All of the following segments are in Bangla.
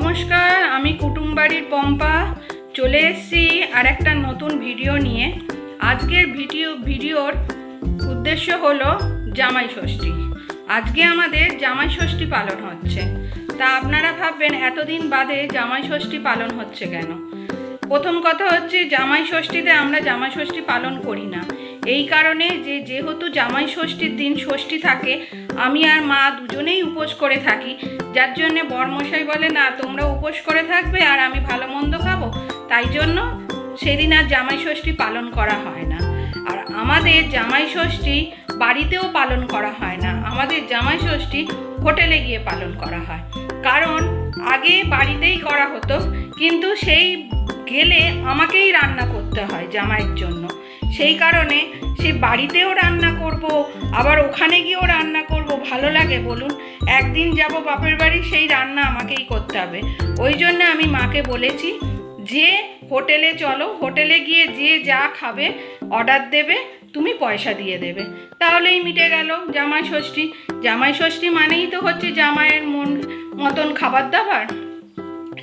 নমস্কার, আমি কুটুমবাড়ির পম্পা চলে এসেছি আর একটা নতুন ভিডিও নিয়ে। আজকের ভিডিওর উদ্দেশ্য হলো জামাই ষষ্ঠী। আজকে আমাদের জামাই ষষ্ঠী পালন হচ্ছে। তা আপনারা ভাববেন এতদিন বাদে জামাই ষষ্ঠী পালন হচ্ছে কেন? প্রথম কথা হচ্ছে, জামাই ষষ্ঠীতে আমরা জামাই ষষ্ঠী পালন করি না। এই কারণে যেহেতু জামাই ষষ্ঠীর দিন ষষ্ঠী থাকে, আমি আর মা দুজনেই উপোস করে থাকি। যার জন্যে বরমশাই বলে, না তোমরা উপোস করে থাকবে আর আমি ভালো মন্দ খাবো, তাই জন্য সেদিন আর জামাই ষষ্ঠী পালন করা হয় না। আর আমাদের জামাই ষষ্ঠী বাড়িতেও পালন করা হয় না, আমাদের জামাই ষষ্ঠী হোটেলে গিয়ে পালন করা হয়। কারণ আগে বাড়িতেই করা হতো, কিন্তু সেই গেলে আমাকেই রান্না করতে হয় জামাইয়ের জন্য। সেই কারণে সে বাড়িতেও রান্না করব, আবার ওখানে গিয়েও রান্না করব, ভালো লাগে বলুন? একদিন যাব বাপের বাড়ি, সেই রান্না আমাকেই করতে হবে। ওই জন্য আমি মাকে বলেছি যে হোটেলে চলো, হোটেলে গিয়ে যে যা খাবে অর্ডার দেবে, তুমি পয়সা দিয়ে দেবে, তাহলেই মিটে গেল জামাই ষষ্ঠী। জামাই ষষ্ঠী মানেই তো হচ্ছে জামাইয়ের মতন খাবার দাবার,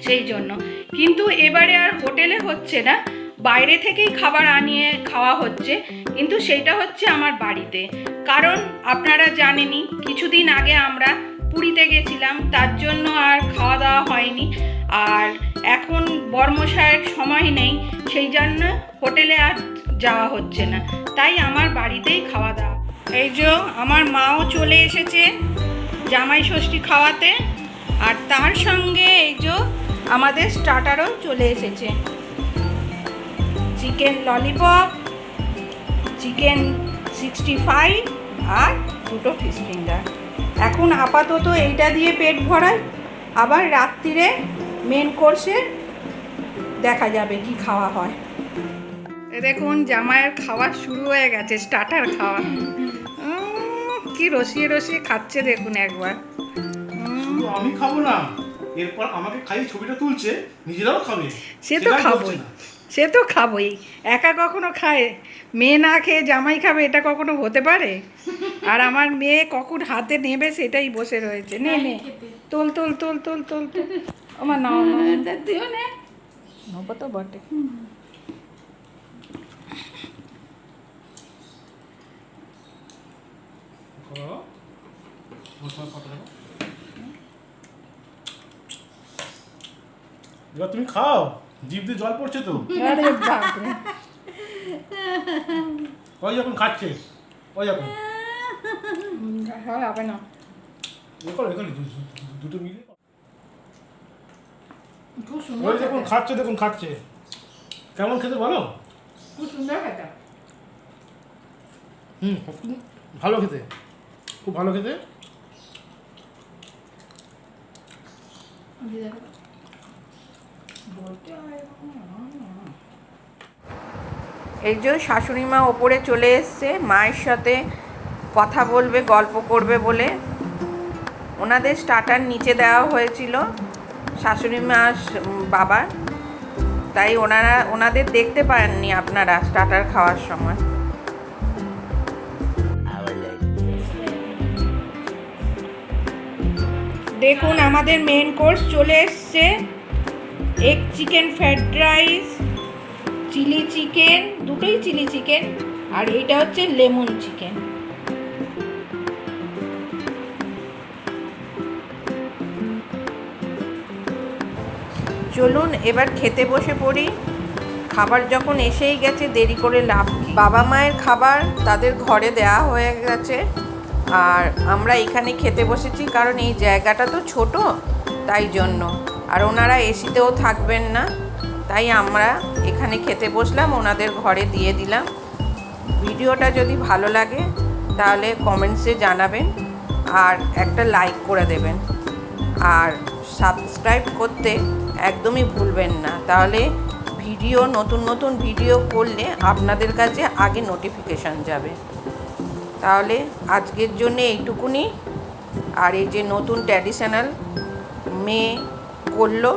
সেই জন্য। কিন্তু এবারে আর হোটেলে হচ্ছে না, বাইরে থেকেই খাবার আনিয়ে খাওয়া হচ্ছে, কিন্তু সেটা হচ্ছে আমার বাড়িতে। কারণ আপনারা জানেনই, কিছুদিন আগে আমরা পুরীতে গেছিলাম, তার জন্য আর খাওয়া দাওয়া হয়নি। আর এখন বরমশাইয়ের সময় নেই, সেই জন্য হোটেলে আর যাওয়া হচ্ছে না, তাই আমার বাড়িতেই খাওয়া দাওয়া। এই যে আমার মাও চলে এসেছে জামাই ষষ্ঠী খাওয়াতে, আর তার সঙ্গে এই যে আমাদের স্টার্টারও চলে এসেছে। চিকেন ললিপপ, চিকেন 65 আর দুটো ফিশ ফিঙ্গার। এখন আপাতত এইটা দিয়ে পেট ভরাই, আবার রাত্রিরে মেন কোর্সে দেখা যাবে কি খাওয়া হয়। দেখুন জামাইয়ের খাওয়া শুরু হয়ে গেছে, স্টার্টার খাওয়া। কি রসিয়ে রসিয়ে খাচ্ছে দেখুন একবার। আমি খাবো না, এরপর আমাকে খাই ছবিটা তুলছে, নিজেরাও খাবে। সে তো খাবোই, সে তো খাবোই। একা কখনো খায়? মেয়ে না খেয়ে জামাই খাবে, এটা কখনো হতে পারে? আর আমার মেয়ে কখন হাতে নেবে সেটাই বসে রয়েছে। নে নে, তোল তোল তোল তোল তোল তোল। আমার নাও দিও নে, নেবো তো বটে। এবার তুমি খাও, জিভ দিয়ে জল পড়ছে তো। আরে বাপরে, ওই যখন খাচ্ছে, ওই যখন হবে না, এখানে দুটো মিলে ওই যখন খাচ্ছে, দেখুন খাচ্ছে কেমন খেতে বলো। খুব সুন্দর খেতে। ভালো খেতে, খুব ভালো খেতে। এই যে শাশুড়ি মা ওপরে চলে এসছে, মায়ের সাথে কথা বলবে, গল্প করবে বলে। ওনাদের স্টার্টার নিচে দেওয়া হয়েছিল শাশুড়ি মা বাবার, তাই ওনাদের দেখতে পাননি আপনারা স্টার্টার খাওয়ার সময়। দেখুন আমাদের মেন কোর্স চলে এসছে। Egg chicken fried rice, chilli chicken, দুটোই চিলি চিকেন, আর এইটা হচ্ছে লেমন চিকেন। চলুন এবার খেতে বসে পড়ি। খাবার যখন এসেই গেছে, দেরি করে লাভ কি? বাবা মায়ের খাবার তাদের ঘরে দেওয়া হয়ে গেছে, আর আমরা এখানে খেতে বসেছি, কারণ এই জায়গাটা তো ছোট, তাই জন্য। আর ওনারা এসিতেও থাকবেন না, তাই আমরা এখানে খেতে বসলাম, ওনাদের ঘরে দিয়ে দিলাম। ভিডিওটা যদি ভালো লাগে তাহলে কমেন্টসে জানাবেন, আর একটা লাইক করে দেবেন, আর সাবস্ক্রাইব করতে একদমই ভুলবেন না, তাহলে নতুন নতুন ভিডিও করলে আপনাদের কাছে আগে নোটিফিকেশান যাবে। তাহলে আজকের জন্য এইটুকুনি। আর এই যে নতুন ট্র্যাডিশনাল মেয়ে করলো,